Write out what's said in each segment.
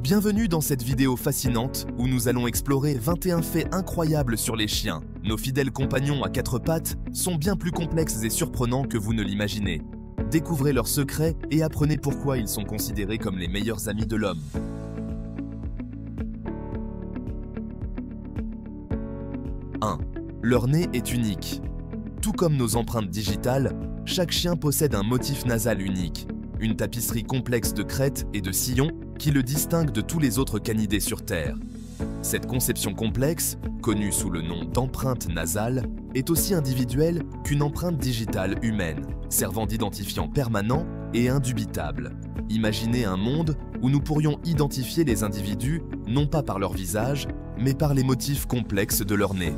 Bienvenue dans cette vidéo fascinante où nous allons explorer 21 faits incroyables sur les chiens. Nos fidèles compagnons à quatre pattes sont bien plus complexes et surprenants que vous ne l'imaginez. Découvrez leurs secrets et apprenez pourquoi ils sont considérés comme les meilleurs amis de l'homme. 1. Leur nez est unique. Tout comme nos empreintes digitales, chaque chien possède un motif nasal unique, une tapisserie complexe de crêtes et de sillons qui le distingue de tous les autres canidés sur Terre. Cette conception complexe, connue sous le nom d'empreinte nasale, est aussi individuelle qu'une empreinte digitale humaine, servant d'identifiant permanent et indubitable. Imaginez un monde où nous pourrions identifier les individus non pas par leur visage, mais par les motifs complexes de leur nez.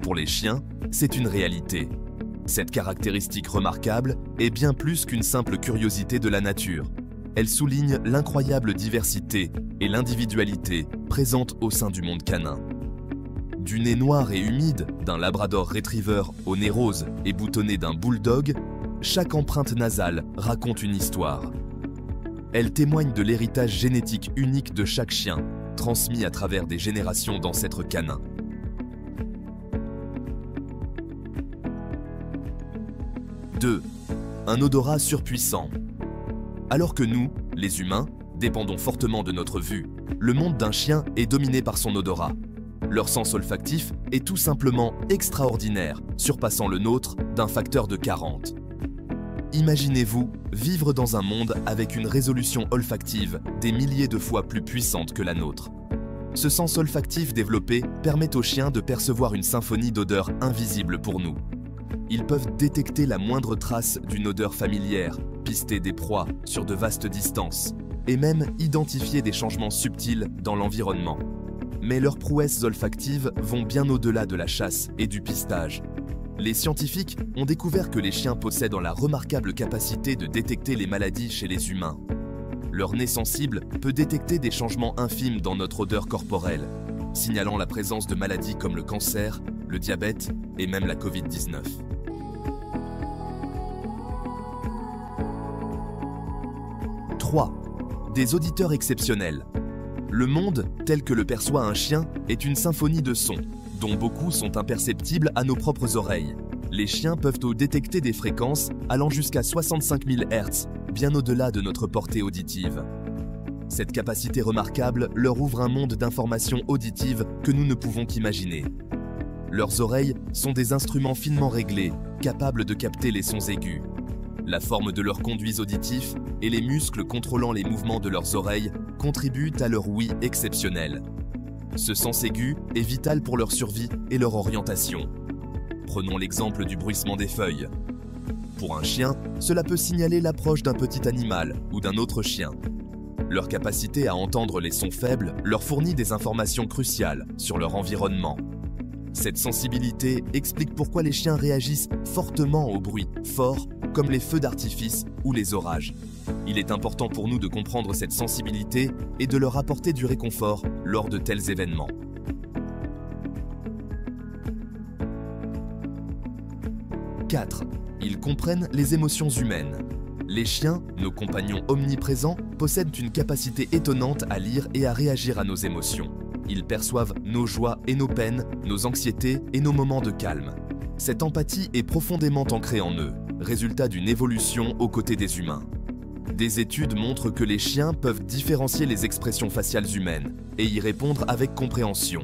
Pour les chiens, c'est une réalité. Cette caractéristique remarquable est bien plus qu'une simple curiosité de la nature. Elle souligne l'incroyable diversité et l'individualité présentes au sein du monde canin. Du nez noir et humide d'un labrador retriever au nez rose et boutonné d'un bulldog, chaque empreinte nasale raconte une histoire. Elle témoigne de l'héritage génétique unique de chaque chien, transmis à travers des générations d'ancêtres canins. 2. Un odorat surpuissant. Alors que nous, les humains, dépendons fortement de notre vue, le monde d'un chien est dominé par son odorat. Leur sens olfactif est tout simplement extraordinaire, surpassant le nôtre d'un facteur de 40. Imaginez-vous vivre dans un monde avec une résolution olfactive des milliers de fois plus puissante que la nôtre. Ce sens olfactif développé permet aux chiens de percevoir une symphonie d'odeurs invisibles pour nous. Ils peuvent détecter la moindre trace d'une odeur familière, pister des proies sur de vastes distances, et même identifier des changements subtils dans l'environnement. Mais leurs prouesses olfactives vont bien au-delà de la chasse et du pistage. Les scientifiques ont découvert que les chiens possèdent la remarquable capacité de détecter les maladies chez les humains. Leur nez sensible peut détecter des changements infimes dans notre odeur corporelle, signalant la présence de maladies comme le cancer, le diabète et même la Covid-19. 3. Des auditeurs exceptionnels. Le monde, tel que le perçoit un chien, est une symphonie de sons, dont beaucoup sont imperceptibles à nos propres oreilles. Les chiens peuvent détecter des fréquences allant jusqu'à 65 000 Hz, bien au-delà de notre portée auditive. Cette capacité remarquable leur ouvre un monde d'informations auditives que nous ne pouvons qu'imaginer. Leurs oreilles sont des instruments finement réglés, capables de capter les sons aigus. La forme de leurs conduits auditifs et les muscles contrôlant les mouvements de leurs oreilles contribuent à leur ouïe exceptionnel. Ce sens aigu est vital pour leur survie et leur orientation. Prenons l'exemple du bruissement des feuilles. Pour un chien, cela peut signaler l'approche d'un petit animal ou d'un autre chien. Leur capacité à entendre les sons faibles leur fournit des informations cruciales sur leur environnement. Cette sensibilité explique pourquoi les chiens réagissent fortement aux bruits forts comme les feux d'artifice ou les orages. Il est important pour nous de comprendre cette sensibilité et de leur apporter du réconfort lors de tels événements. 4. Ils comprennent les émotions humaines. Les chiens, nos compagnons omniprésents, possèdent une capacité étonnante à lire et à réagir à nos émotions. Ils perçoivent nos joies et nos peines, nos anxiétés et nos moments de calme. Cette empathie est profondément ancrée en eux, résultat d'une évolution aux côtés des humains. Des études montrent que les chiens peuvent différencier les expressions faciales humaines et y répondre avec compréhension.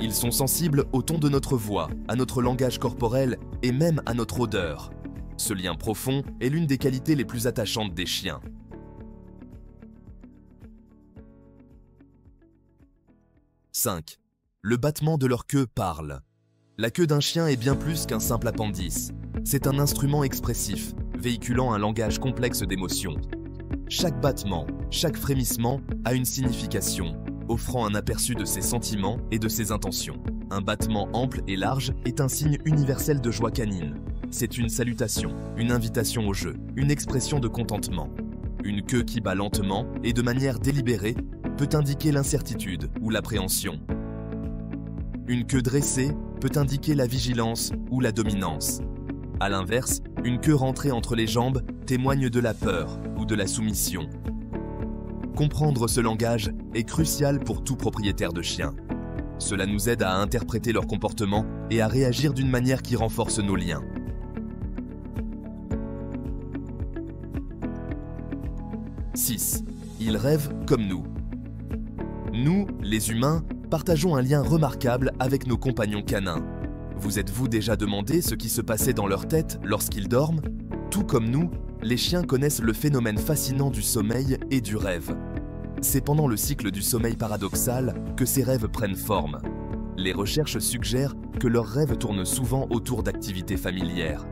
Ils sont sensibles au ton de notre voix, à notre langage corporel et même à notre odeur. Ce lien profond est l'une des qualités les plus attachantes des chiens. 5. Le battement de leur queue parle. La queue d'un chien est bien plus qu'un simple appendice. C'est un instrument expressif, véhiculant un langage complexe d'émotions. Chaque battement, chaque frémissement a une signification, offrant un aperçu de ses sentiments et de ses intentions. Un battement ample et large est un signe universel de joie canine. C'est une salutation, une invitation au jeu, une expression de contentement. Une queue qui bat lentement et de manière délibérée peut indiquer l'incertitude ou l'appréhension. Une queue dressée peut indiquer la vigilance ou la dominance. A l'inverse, une queue rentrée entre les jambes témoigne de la peur ou de la soumission. Comprendre ce langage est crucial pour tout propriétaire de chien. Cela nous aide à interpréter leur comportement et à réagir d'une manière qui renforce nos liens. « 6. Ils rêvent comme nous. Nous, les humains, partageons un lien remarquable avec nos compagnons canins. Vous êtes-vous déjà demandé ce qui se passait dans leur tête lorsqu'ils dorment? Tout comme nous, les chiens connaissent le phénomène fascinant du sommeil et du rêve. C'est pendant le cycle du sommeil paradoxal que ces rêves prennent forme. Les recherches suggèrent que leurs rêves tournent souvent autour d'activités familières.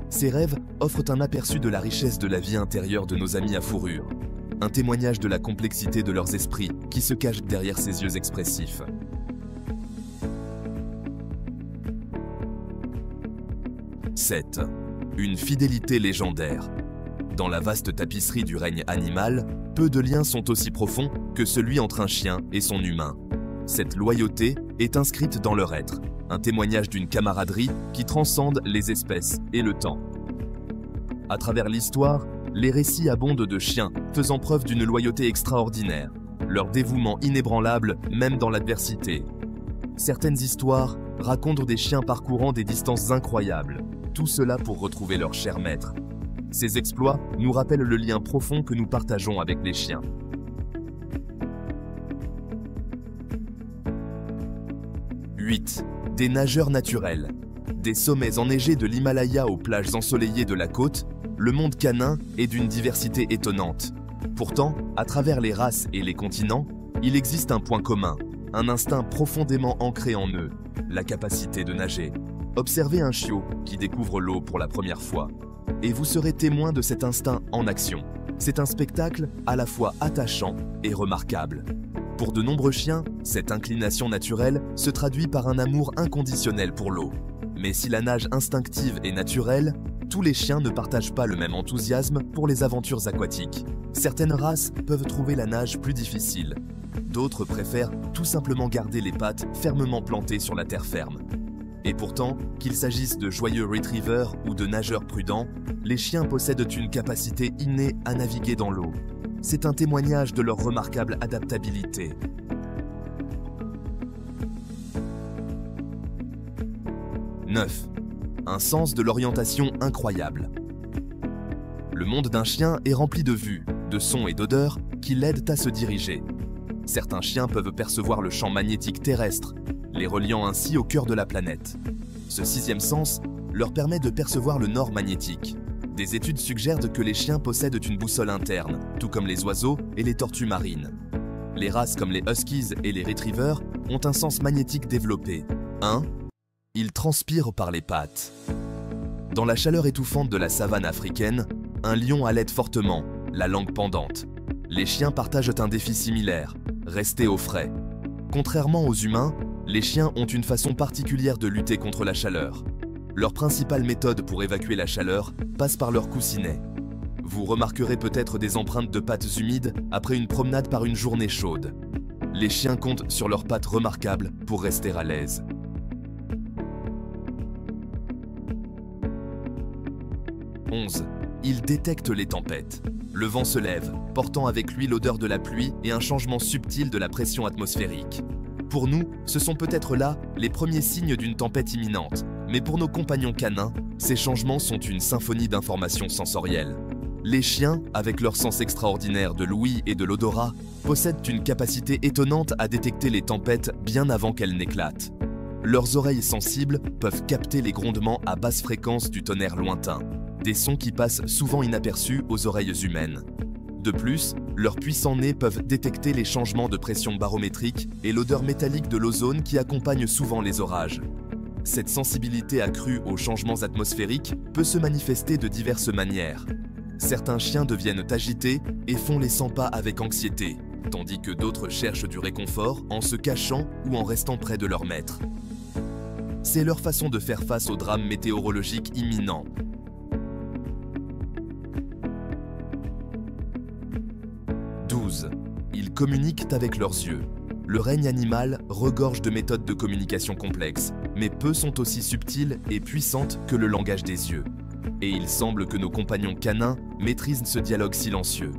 Ces rêves offrent un aperçu de la richesse de la vie intérieure de nos amis à fourrure, un témoignage de la complexité de leurs esprits qui se cachent derrière ces yeux expressifs. « 7. Une fidélité légendaire. Dans la vaste tapisserie du règne animal, peu de liens sont aussi profonds que celui entre un chien et son humain. Cette loyauté est inscrite dans leur être, un témoignage d'une camaraderie qui transcende les espèces et le temps. À travers l'histoire, les récits abondent de chiens faisant preuve d'une loyauté extraordinaire, leur dévouement inébranlable même dans l'adversité. Certaines histoires racontent des chiens parcourant des distances incroyables, tout cela pour retrouver leur cher maître. Ces exploits nous rappellent le lien profond que nous partageons avec les chiens. « 8. Des nageurs naturels. Des sommets enneigés de l'Himalaya aux plages ensoleillées de la côte, le monde canin est d'une diversité étonnante. Pourtant, à travers les races et les continents, il existe un point commun, un instinct profondément ancré en eux, la capacité de nager. Observez un chiot qui découvre l'eau pour la première fois, et vous serez témoin de cet instinct en action. C'est un spectacle à la fois attachant et remarquable. Pour de nombreux chiens, cette inclination naturelle se traduit par un amour inconditionnel pour l'eau. Mais si la nage instinctive est naturelle, tous les chiens ne partagent pas le même enthousiasme pour les aventures aquatiques. Certaines races peuvent trouver la nage plus difficile. D'autres préfèrent tout simplement garder les pattes fermement plantées sur la terre ferme. Et pourtant, qu'il s'agisse de joyeux retrievers ou de nageurs prudents, les chiens possèdent une capacité innée à naviguer dans l'eau. C'est un témoignage de leur remarquable adaptabilité. « 9. Un sens de l'orientation incroyable. Le monde d'un chien est rempli de vues, de sons et d'odeurs qui l'aident à se diriger. Certains chiens peuvent percevoir le champ magnétique terrestre, les reliant ainsi au cœur de la planète. Ce sixième sens leur permet de percevoir le nord magnétique. Des études suggèrent que les chiens possèdent une boussole interne, tout comme les oiseaux et les tortues marines. Les races comme les huskies et les retrievers ont un sens magnétique développé. 1. Ils transpirent par les pattes. Dans la chaleur étouffante de la savane africaine, un lion halète fortement, la langue pendante. Les chiens partagent un défi similaire, rester au frais. Contrairement aux humains, les chiens ont une façon particulière de lutter contre la chaleur. Leur principale méthode pour évacuer la chaleur passe par leur coussinet. Vous remarquerez peut-être des empreintes de pattes humides après une promenade par une journée chaude. Les chiens comptent sur leurs pattes remarquables pour rester à l'aise. « 11. Ils détectent les tempêtes. Le vent se lève, portant avec lui l'odeur de la pluie et un changement subtil de la pression atmosphérique. Pour nous, ce sont peut-être là les premiers signes d'une tempête imminente, mais pour nos compagnons canins, ces changements sont une symphonie d'informations sensorielles. Les chiens, avec leur sens extraordinaire de l'ouïe et de l'odorat, possèdent une capacité étonnante à détecter les tempêtes bien avant qu'elles n'éclatent. Leurs oreilles sensibles peuvent capter les grondements à basse fréquence du tonnerre lointain, des sons qui passent souvent inaperçus aux oreilles humaines. De plus, leurs puissants nez peuvent détecter les changements de pression barométrique et l'odeur métallique de l'ozone qui accompagne souvent les orages. Cette sensibilité accrue aux changements atmosphériques peut se manifester de diverses manières. Certains chiens deviennent agités et font les 100 pas avec anxiété, tandis que d'autres cherchent du réconfort en se cachant ou en restant près de leur maître. C'est leur façon de faire face aux drames météorologiques imminents. 12. Ils communiquent avec leurs yeux. Le règne animal regorge de méthodes de communication complexes, mais peu sont aussi subtiles et puissantes que le langage des yeux. Et il semble que nos compagnons canins maîtrisent ce dialogue silencieux.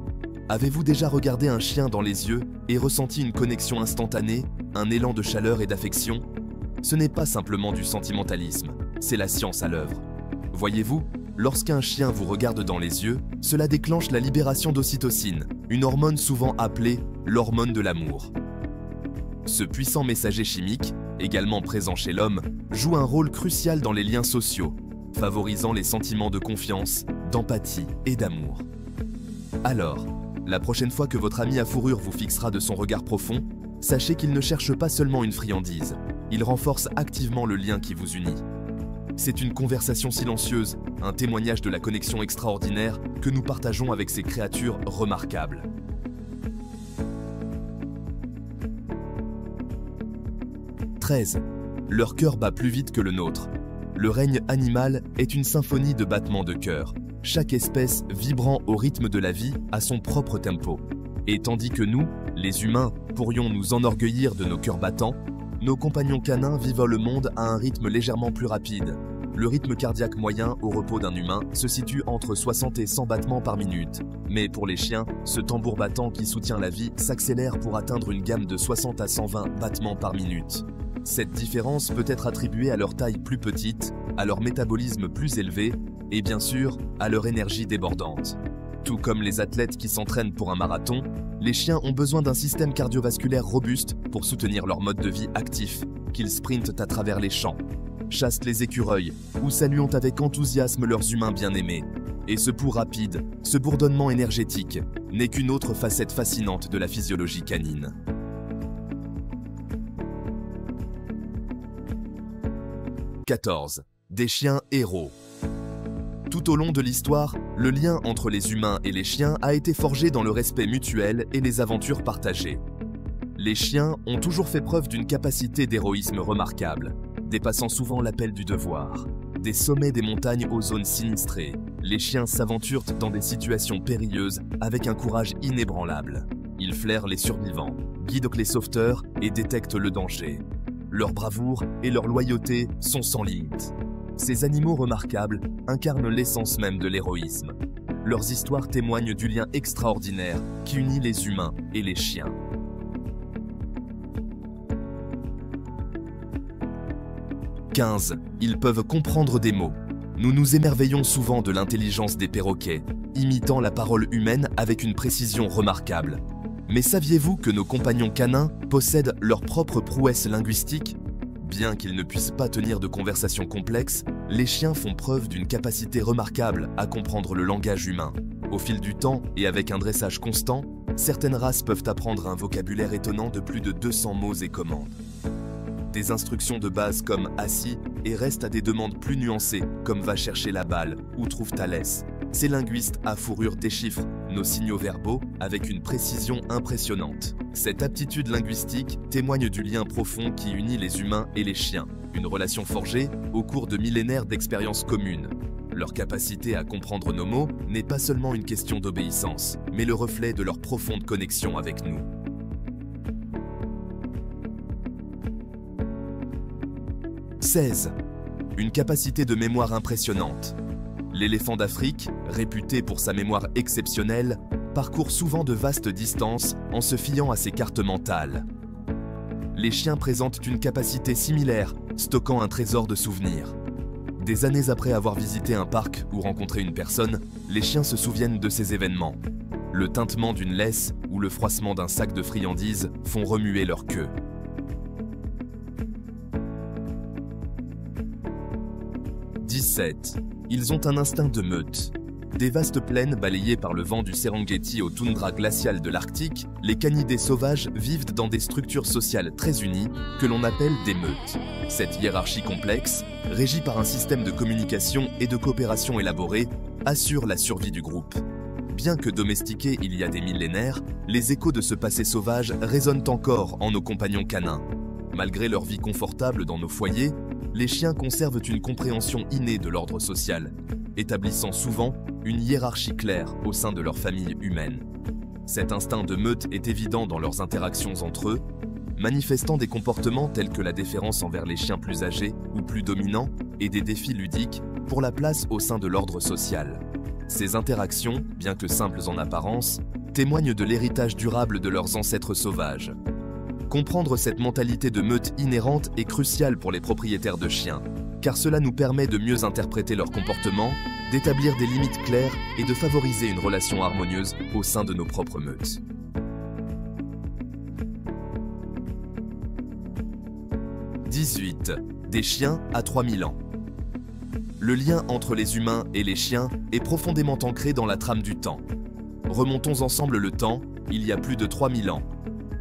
Avez-vous déjà regardé un chien dans les yeux et ressenti une connexion instantanée, un élan de chaleur et d'affection? Ce n'est pas simplement du sentimentalisme, c'est la science à l'œuvre. Voyez-vous, lorsqu'un chien vous regarde dans les yeux, cela déclenche la libération d'ocytocine, une hormone souvent appelée l'hormone de l'amour. Ce puissant messager chimique, également présent chez l'homme, joue un rôle crucial dans les liens sociaux, favorisant les sentiments de confiance, d'empathie et d'amour. Alors, la prochaine fois que votre ami à fourrure vous fixera de son regard profond, sachez qu'il ne cherche pas seulement une friandise, il renforce activement le lien qui vous unit. C'est une conversation silencieuse, un témoignage de la connexion extraordinaire que nous partageons avec ces créatures remarquables. « 13. Leur cœur bat plus vite que le nôtre. Le règne animal est une symphonie de battements de cœur, chaque espèce vibrant au rythme de la vie à son propre tempo. Et tandis que nous, les humains, pourrions nous enorgueillir de nos cœurs battants, nos compagnons canins vivent le monde à un rythme légèrement plus rapide. Le rythme cardiaque moyen au repos d'un humain se situe entre 60 et 100 battements par minute. Mais pour les chiens, ce tambour battant qui soutient la vie s'accélère pour atteindre une gamme de 60 à 120 battements par minute. Cette différence peut être attribuée à leur taille plus petite, à leur métabolisme plus élevé et bien sûr à leur énergie débordante. Tout comme les athlètes qui s'entraînent pour un marathon, les chiens ont besoin d'un système cardiovasculaire robuste pour soutenir leur mode de vie actif, qu'ils sprintent à travers les champs, chassent les écureuils ou saluent avec enthousiasme leurs humains bien-aimés. Et ce pouls rapide, ce bourdonnement énergétique, n'est qu'une autre facette fascinante de la physiologie canine. « 14. Des chiens héros. Tout au long de l'histoire, le lien entre les humains et les chiens a été forgé dans le respect mutuel et les aventures partagées. Les chiens ont toujours fait preuve d'une capacité d'héroïsme remarquable, dépassant souvent l'appel du devoir. Des sommets des montagnes aux zones sinistrées, les chiens s'aventurent dans des situations périlleuses avec un courage inébranlable. Ils flairent les survivants, guident les sauveteurs et détectent le danger. Leur bravoure et leur loyauté sont sans limite. Ces animaux remarquables incarnent l'essence même de l'héroïsme. Leurs histoires témoignent du lien extraordinaire qui unit les humains et les chiens. « 15. Ils peuvent comprendre des mots. Nous nous émerveillons souvent de l'intelligence des perroquets, imitant la parole humaine avec une précision remarquable. Mais saviez-vous que nos compagnons canins possèdent leur propre prouesse linguistique ? Bien qu'ils ne puissent pas tenir de conversations complexes, les chiens font preuve d'une capacité remarquable à comprendre le langage humain. Au fil du temps et avec un dressage constant, certaines races peuvent apprendre un vocabulaire étonnant de plus de 200 mots et commandes. Des instructions de base comme « assis » et restent à des demandes plus nuancées comme « va chercher la balle » ou « trouve ta laisse ». Ces linguistes à fourrure déchiffrent nos signaux verbaux avec une précision impressionnante. Cette aptitude linguistique témoigne du lien profond qui unit les humains et les chiens, une relation forgée au cours de millénaires d'expériences communes. Leur capacité à comprendre nos mots n'est pas seulement une question d'obéissance, mais le reflet de leur profonde connexion avec nous. « 16. Une capacité de mémoire impressionnante. L'éléphant d'Afrique, réputé pour sa mémoire exceptionnelle, parcourt souvent de vastes distances en se fiant à ses cartes mentales. Les chiens présentent une capacité similaire, stockant un trésor de souvenirs. Des années après avoir visité un parc ou rencontré une personne, les chiens se souviennent de ces événements. Le tintement d'une laisse ou le froissement d'un sac de friandises font remuer leur queue. 17. Ils ont un instinct de meute. Des vastes plaines balayées par le vent du Serengeti au toundra glacial de l'Arctique, les canidés sauvages vivent dans des structures sociales très unies que l'on appelle des meutes. Cette hiérarchie complexe, régie par un système de communication et de coopération élaboré, assure la survie du groupe. Bien que domestiqués il y a des millénaires, les échos de ce passé sauvage résonnent encore en nos compagnons canins. Malgré leur vie confortable dans nos foyers, les chiens conservent une compréhension innée de l'ordre social, établissant souvent une hiérarchie claire au sein de leur famille humaine. Cet instinct de meute est évident dans leurs interactions entre eux, manifestant des comportements tels que la déférence envers les chiens plus âgés ou plus dominants et des défis ludiques pour la place au sein de l'ordre social. Ces interactions, bien que simples en apparence, témoignent de l'héritage durable de leurs ancêtres sauvages. Comprendre cette mentalité de meute inhérente est crucial pour les propriétaires de chiens, car cela nous permet de mieux interpréter leur comportement, d'établir des limites claires et de favoriser une relation harmonieuse au sein de nos propres meutes. « 18. Des chiens à 3000 ans. Le lien entre les humains et les chiens est profondément ancré dans la trame du temps. Remontons ensemble le temps, il y a plus de 3000 ans.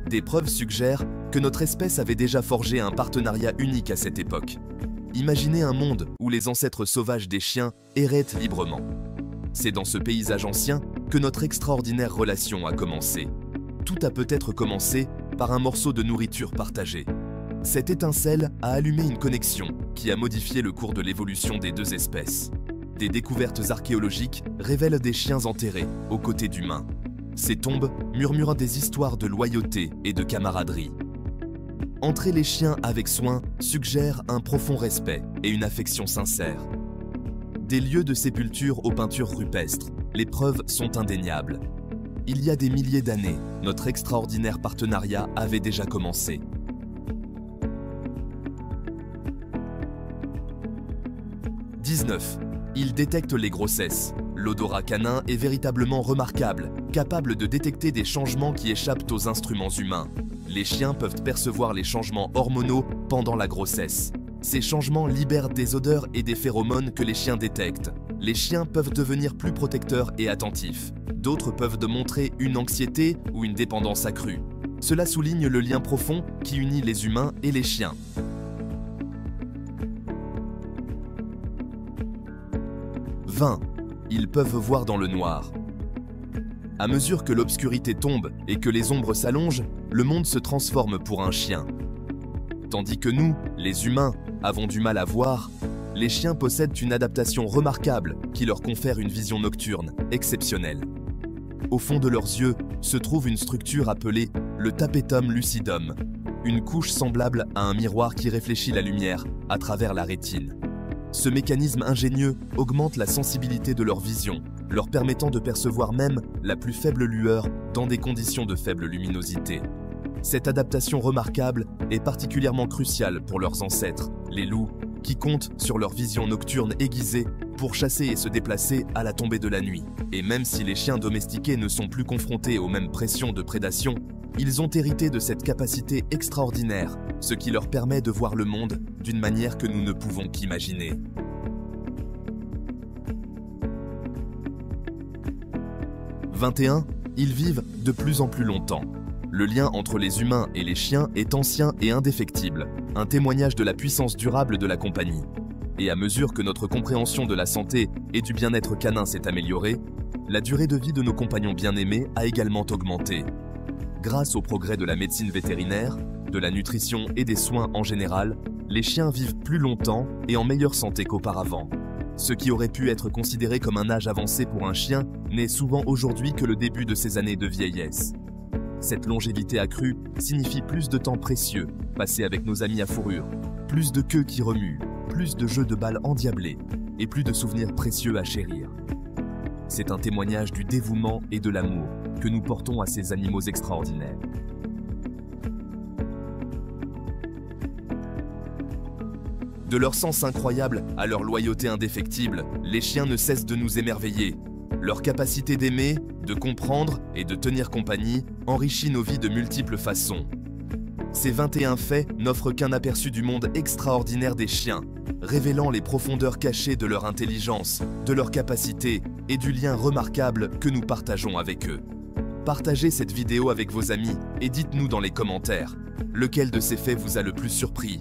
Des preuves suggèrent que notre espèce avait déjà forgé un partenariat unique à cette époque. Imaginez un monde où les ancêtres sauvages des chiens erraient librement. C'est dans ce paysage ancien que notre extraordinaire relation a commencé. Tout a peut-être commencé par un morceau de nourriture partagée. Cette étincelle a allumé une connexion qui a modifié le cours de l'évolution des deux espèces. Des découvertes archéologiques révèlent des chiens enterrés aux côtés d'humains. Ces tombes murmurent des histoires de loyauté et de camaraderie. Entrer les chiens avec soin suggère un profond respect et une affection sincère. Des lieux de sépulture aux peintures rupestres, les preuves sont indéniables. Il y a des milliers d'années, notre extraordinaire partenariat avait déjà commencé. 19. Il détecte les grossesses. L'odorat canin est véritablement remarquable, capable de détecter des changements qui échappent aux instruments humains. Les chiens peuvent percevoir les changements hormonaux pendant la grossesse. Ces changements libèrent des odeurs et des phéromones que les chiens détectent. Les chiens peuvent devenir plus protecteurs et attentifs. D'autres peuvent montrer une anxiété ou une dépendance accrue. Cela souligne le lien profond qui unit les humains et les chiens. 20. Ils peuvent voir dans le noir. À mesure que l'obscurité tombe et que les ombres s'allongent, le monde se transforme pour un chien. Tandis que nous, les humains, avons du mal à voir, les chiens possèdent une adaptation remarquable qui leur confère une vision nocturne exceptionnelle. Au fond de leurs yeux se trouve une structure appelée le tapetum lucidum, une couche semblable à un miroir qui réfléchit la lumière à travers la rétine. Ce mécanisme ingénieux augmente la sensibilité de leur vision, leur permettant de percevoir même la plus faible lueur dans des conditions de faible luminosité. Cette adaptation remarquable est particulièrement cruciale pour leurs ancêtres, les loups, qui comptent sur leur vision nocturne aiguisée pour chasser et se déplacer à la tombée de la nuit. Et même si les chiens domestiqués ne sont plus confrontés aux mêmes pressions de prédation, ils ont hérité de cette capacité extraordinaire, ce qui leur permet de voir le monde d'une manière que nous ne pouvons qu'imaginer. « 21. Ils vivent de plus en plus longtemps. Le lien entre les humains et les chiens est ancien et indéfectible, un témoignage de la puissance durable de la compagnie. Et à mesure que notre compréhension de la santé et du bien-être canin s'est améliorée, la durée de vie de nos compagnons bien-aimés a également augmenté. Grâce au progrès de la médecine vétérinaire, de la nutrition et des soins en général, les chiens vivent plus longtemps et en meilleure santé qu'auparavant. Ce qui aurait pu être considéré comme un âge avancé pour un chien n'est souvent aujourd'hui que le début de ses années de vieillesse. Cette longévité accrue signifie plus de temps précieux passé avec nos amis à fourrure, plus de queues qui remuent, plus de jeux de balles endiablés et plus de souvenirs précieux à chérir. C'est un témoignage du dévouement et de l'amour que nous portons à ces animaux extraordinaires. De leur sens incroyable à leur loyauté indéfectible, les chiens ne cessent de nous émerveiller. Leur capacité d'aimer, de comprendre et de tenir compagnie enrichit nos vies de multiples façons. Ces 21 faits n'offrent qu'un aperçu du monde extraordinaire des chiens, révélant les profondeurs cachées de leur intelligence, de leur capacité et du lien remarquable que nous partageons avec eux. Partagez cette vidéo avec vos amis et dites-nous dans les commentaires lequel de ces faits vous a le plus surpris